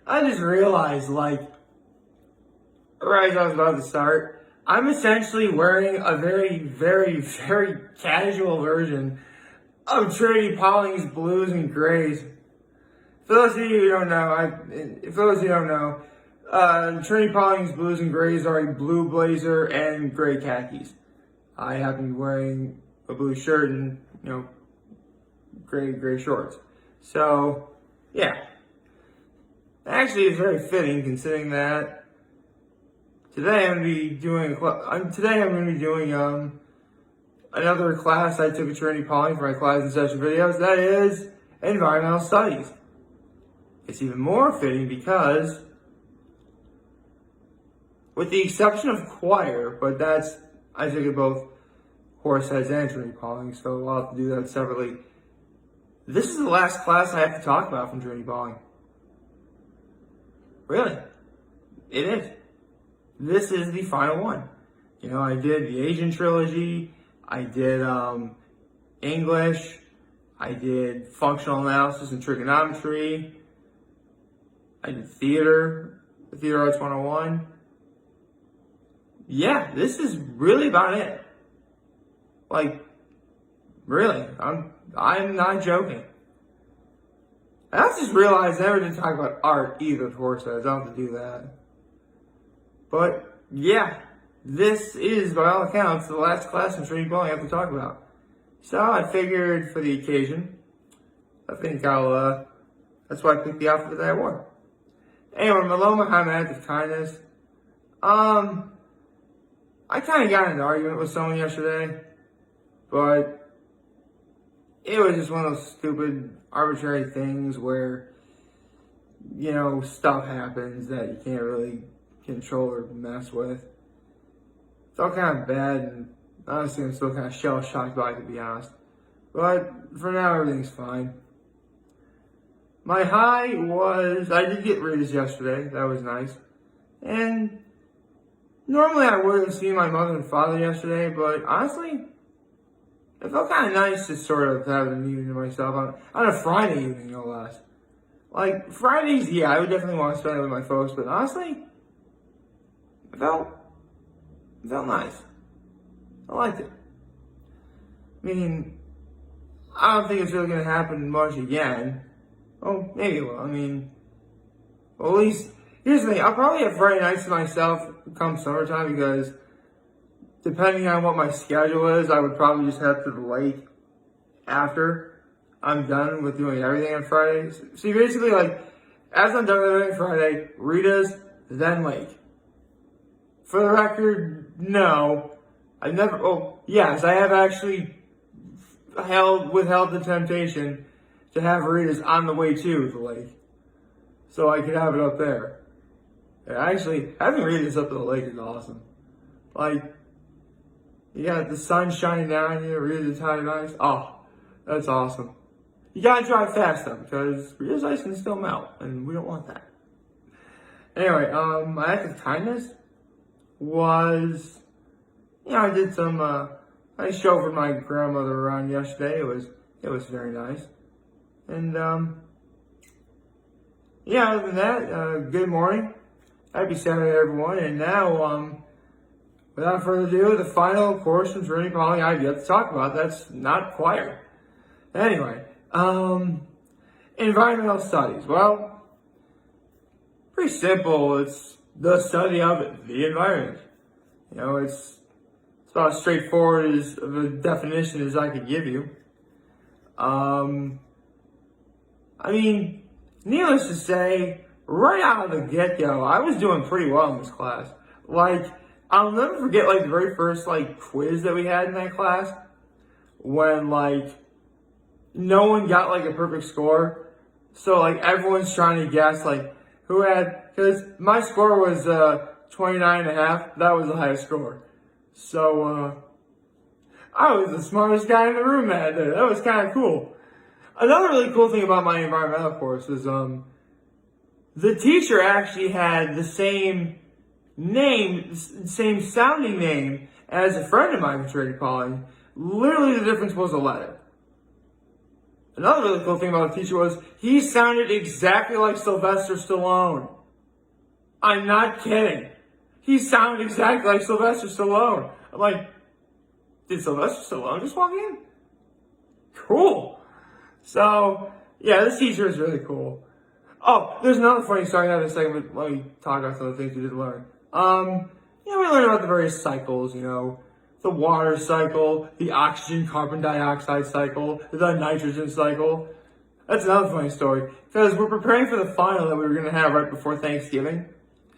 I just realized, like, right as I was about to start, I'm essentially wearing a very, very, very casual version of Trinity-Pawling's blues and grays. For those of you who don't know, Trinity-Pawling's blues and grays are a blue blazer and gray khakis. I happen to be wearing a blue shirt and, gray shorts. So, yeah. Actually, it's very fitting considering that today I'm going to be doing another class I took at Trinity-Pawling for my class and session videos. That is environmental studies. It's even more fitting because, with the exception of choir, but I took it both Horseheads and Trinity-Pawling, so I'll have to do that separately. This is the last class I have to talk about from Trinity-Pawling. Really. It is. This is the final one. I did the Asian trilogy, I did English, I did functional analysis and trigonometry, I did theater arts 101. Yeah, this is really about it. Like, really, I'm not joking. I just realized I never did talk about art either with Horseheads. I'll have to do that. But, yeah, this is, by all accounts, the last class in Trinity-Pawling I have to talk about. So I figured for the occasion, that's why I picked the outfit that I wore. Anyway, below my act of kindness, I kind of got in an argument with someone yesterday, but it was just one of those stupid, arbitrary things where, stuff happens that you can't really control or mess with. It's all kind of bad, and honestly, I'm still kind of shell-shocked by it, to be honest. But for now, everything's fine. My high was, I did get Rita's yesterday. That was nice. And normally I would have seen my mother and father yesterday, but honestly, it felt kind of nice to sort of have an evening to myself on a Friday evening, no less. Like, Fridays, yeah, I would definitely want to spend it with my folks, but honestly, it felt nice. I liked it. I mean, I don't think it's really going to happen much again. Oh, maybe it will. I mean, well, at least, here's the thing. I'll probably have Friday nights to myself come summertime because depending on what my schedule is, I would probably just head to the lake after I'm done with doing everything on Fridays. See, basically, like, as I'm done with everything Friday, Rita's, then lake. For the record, no. Yes, I have actually withheld the temptation to have Rita's on the way to the lake. So I could have it up there. And actually, having Rita's up to the lake is awesome. Like, you got the sun shining down on you, Rita's high and ice. Oh, that's awesome. You gotta drive fast though, because Rita's ice can still melt, and we don't want that. Anyway, my act of kindness was, I did some, I chauffeured my grandmother around yesterday. It was very nice. And, other than that, good morning. Happy Saturday, everyone. And now, without further ado, the final course from Trinity-Pawling I have yet to talk about. That's not choir. Anyway, environmental studies. Well, pretty simple. It's the study of the environment. It's about as straightforward of a definition as I could give you. Needless to say, right out of the get-go, I was doing pretty well in this class. Like, I'll never forget, the very first, quiz that we had in that class when, no one got, a perfect score. So, everyone's trying to guess, who had, because my score was, 29.5. That was the highest score. So, I was the smartest guy in the room that day. That was kind of cool. Another really cool thing about my environmental course is, the teacher actually had the same sounding name as a friend of mine from Trinity-Pawling. Literally the difference was a letter. Another really cool thing about the teacher was he sounded exactly like Sylvester Stallone. I'm not kidding. He sounded exactly like Sylvester Stallone. I'm like, did Sylvester Stallone just walk in? Cool. So, yeah, this teacher is really cool. Oh, there's another funny story I have in a second, but let me talk about some of the things we did learn. We learned about the various cycles, the water cycle, the oxygen carbon dioxide cycle, the nitrogen cycle. That's another funny story, because we're preparing for the final that we were going to have right before Thanksgiving.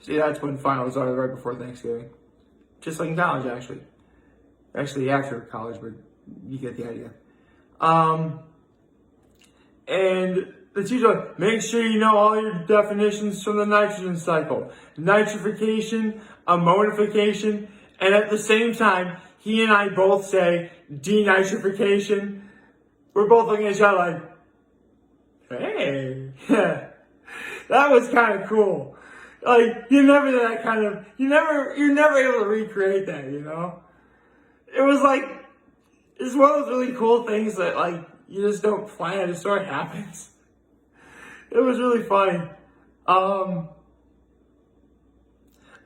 See, that's when finals are, right before Thanksgiving. Just like in college, actually. Actually, after college, but you get the idea. And the teacher was like, make sure you know all your definitions from the nitrogen cycle. Nitrification, ammonification, and at the same time, he and I both say denitrification. We're both looking at each other like, hey, that was kind of cool. Like, you're never able to recreate that, It was like, it's one of those really cool things that, like, you just don't plan, it sort of happens. It was really funny.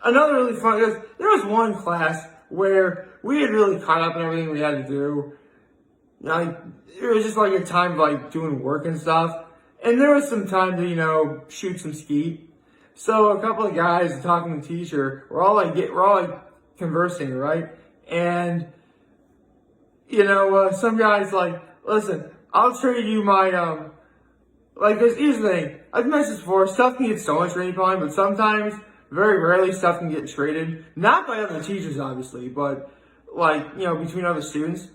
Another really funny, there was one class where we had really caught up in everything we had to do. Like, it was just like a time of like doing work and stuff. And there was some time to, shoot some skeet. So a couple of guys talking to the teacher, we're all like conversing, right? And, some guys like, listen, I'll trade you my, here's the thing. I've mentioned this before, stuff can get so much Trinity-Pawling, but sometimes, very rarely, stuff can get traded. Not by other teachers, obviously, but, between other students.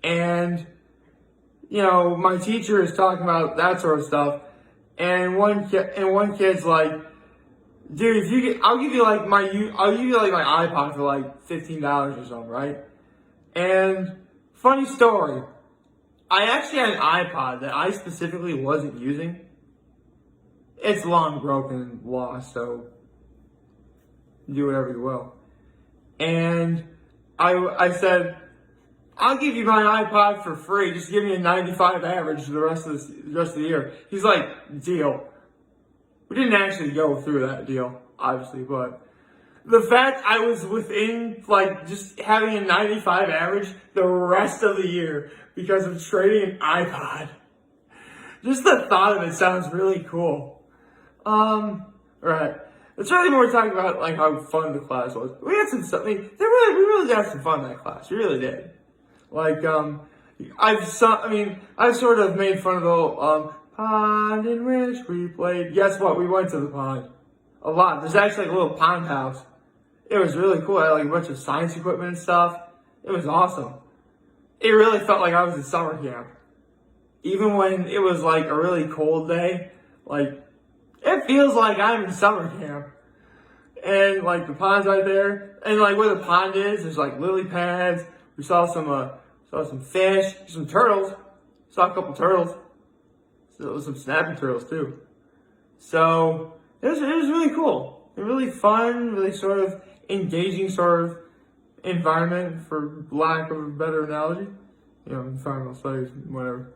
And, my teacher is talking about that sort of stuff, and one kid's like, dude, I'll give you my iPod for like $15 or something, right? And, funny story, I actually had an iPod that I specifically wasn't using. It's long broken and lost, so do whatever you will. And I said, I'll give you my iPod for free. Just give me a 95 average for the rest of the year. He's like, deal. We didn't actually go through that deal, obviously, but the fact I was within, just having a 95 average the rest of the year because of trading an iPod. Just the thought of it sounds really cool. Right. It's really more talking about, how fun the class was. We had some stuff, we really did have some fun in that class. We really did. I've sort of made fun of the whole, pond in which we played. Guess what? We went to the pond. A lot. There's actually a little pond house. It was really cool. I had a bunch of science equipment and stuff. It was awesome. It really felt like I was in summer camp. Even when it was a really cold day, it feels like I'm in summer camp. And the pond's right there. And where the pond is, there's lily pads. We saw some fish, some turtles. Saw a couple turtles. So some snapping turtles too. So it was really cool. Really fun, really sort of engaging sort of environment, for lack of a better analogy. Environmental studies, whatever.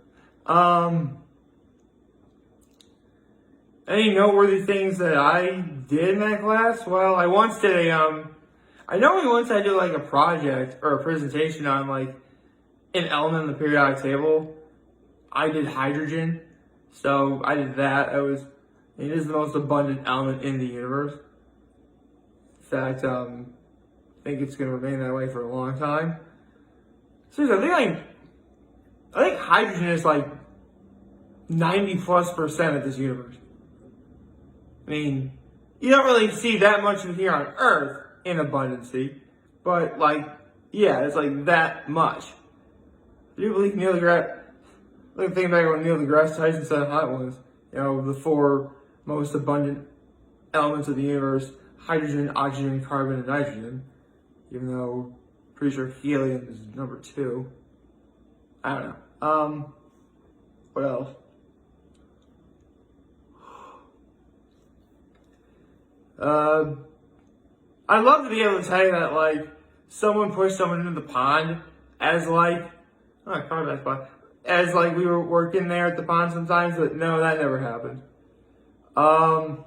Any noteworthy things that I did in that class? Well, I once did I know we once had to do a project or a presentation on an element in the periodic table. I did hydrogen, so I did that. It is the most abundant element in the universe. In fact, I think it's going to remain that way for a long time. Seriously, I think hydrogen is 90+% of this universe. You don't really see that much of it here on Earth in abundancy, but it's that much. Do you believe Neil deGrasse? Think back when Neil deGrasse Tyson said hot ones. The four most abundant elements of the universe: hydrogen, oxygen, carbon, and nitrogen. Even though, pretty sure helium is number 2. I don't know. What else? I'd love to be able to tell you that someone pushed someone into the pond as carbon dioxide. as like we were working there at the pond sometimes, but no, that never happened. Of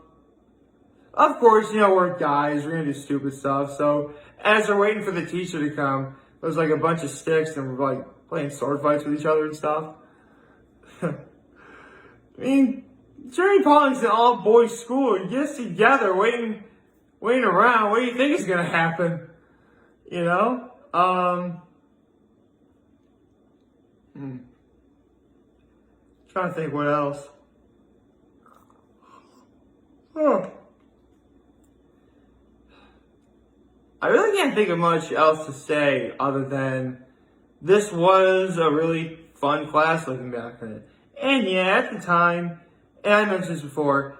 course, we're guys, we're gonna do stupid stuff. So as we're waiting for the teacher to come, there's like a bunch of sticks and we're like playing sword fights with each other and stuff. I mean, Trinity-Pawling's an all-boys school. You get us together, waiting around. What do you think is gonna happen? Trying to think what else. I really can't think of much else to say other than this was a really fun class looking back on it. And yeah, at the time, and I mentioned this before,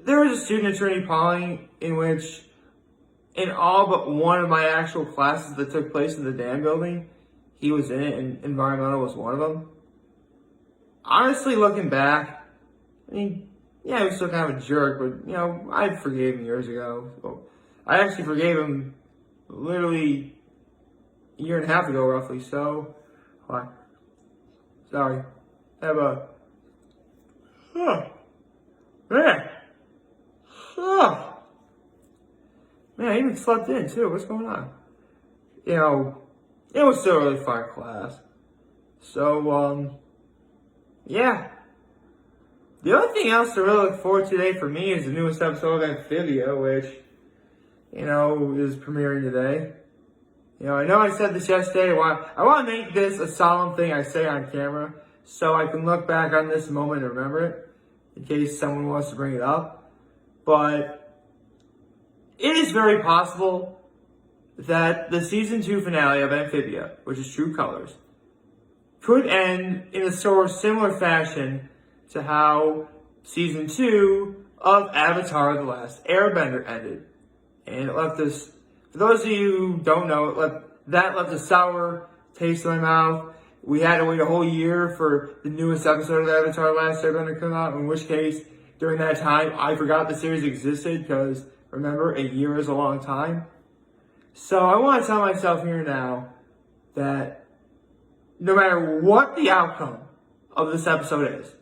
there was a student at Trinity-Pawling in which, in all but one of my actual classes that took place in the dam building, he was in it, and environmental was one of them. Honestly, looking back, I mean, yeah, he was still kind of a jerk, but, I forgave him years ago. So I actually forgave him literally a year and a half ago, roughly. So, sorry. Man. Man, I even slept in too. What's going on? It was still a really fun class. So, yeah. The only thing else to really look forward to today for me is the newest episode of Amphibia, which, is premiering today. I know I said this yesterday. I want to make this a solemn thing I say on camera so I can look back on this moment and remember it in case someone wants to bring it up. But it is very possible that the season 2 finale of Amphibia, which is True Colors, could end in a sort of similar fashion to how season 2 of Avatar: The Last Airbender ended. And it left us, for those of you who don't know, that left a sour taste in my mouth. We had to wait a whole year for the newest episode of Avatar: The Last Airbender to come out, in which case, during that time, I forgot the series existed, because, remember, a year is a long time. So I want to tell myself here now that no matter what the outcome of this episode is,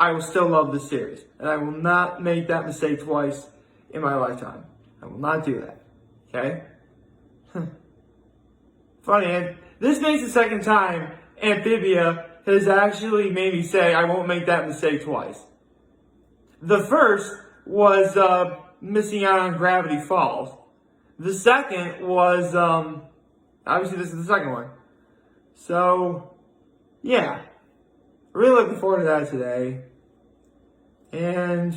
I will still love this series. And I will not make that mistake twice in my lifetime. I will not do that. Okay? Funny, and this makes the second time Amphibia has actually made me say I won't make that mistake twice. The first was missing out on Gravity Falls. The second was, obviously this is the second one. So, yeah. Really looking forward to that today. And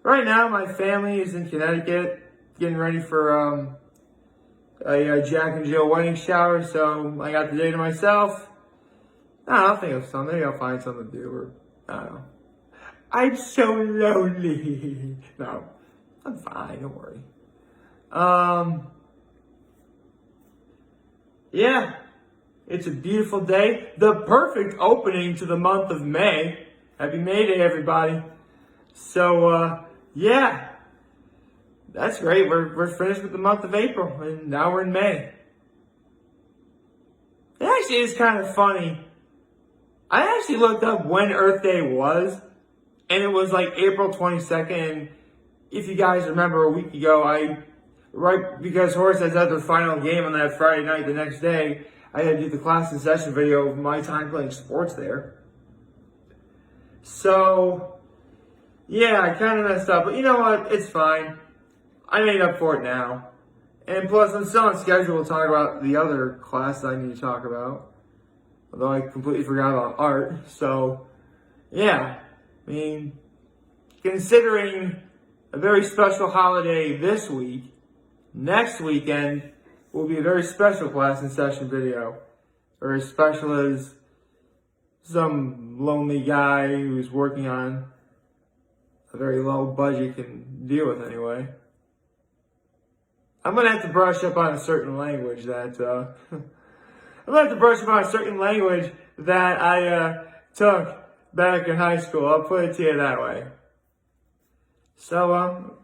right now my family is in Connecticut getting ready for a Jack and Jill wedding shower. So I got the day to myself. I'll think of something. Maybe I'll find something to do, or I don't know. I'm so lonely. No, I'm fine. Don't worry. Yeah, it's a beautiful day. The perfect opening to the month of May. Happy May Day, everybody. So, yeah, that's great. We're finished with the month of April, and now we're in May. It actually is kind of funny. I actually looked up when Earth Day was, and it was like April 22nd. If you guys remember, a week ago, because Horace had their final game on that Friday night the next day, I had to do the class in session video of my time playing sports there. So, yeah, I kind of messed up, but you know what? It's fine. I made up for it now. And plus, I'm still on schedule to talk about the other class that I need to talk about. Although I completely forgot about art. So, yeah. I mean, considering a very special holiday this week, next weekend will be a very special class in session video. Or as special as some lonely guy who's working on a very low budget can deal with anyway. I'm gonna have to brush up on a certain language that I took back in high school. I'll put it to you that way. So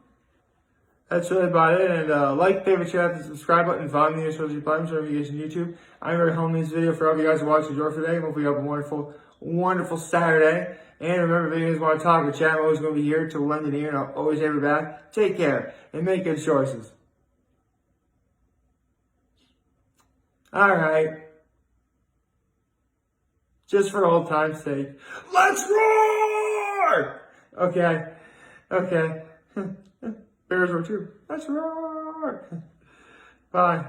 That's really about it. And like, favorite, share, the subscribe button, follow me on social platforms, wherever you guys on YouTube. I'm very home in this video for all of you guys who watch enjoy for today. Hopefully you have a wonderful, wonderful Saturday. And remember, if you guys want to talk or chat, I'm always going to be here to lend an ear, and I'll always have your back. Take care and make good choices. All right. Just for old time's sake, let's roar! Okay. Okay. Bears roar too. Let's roar! Bye.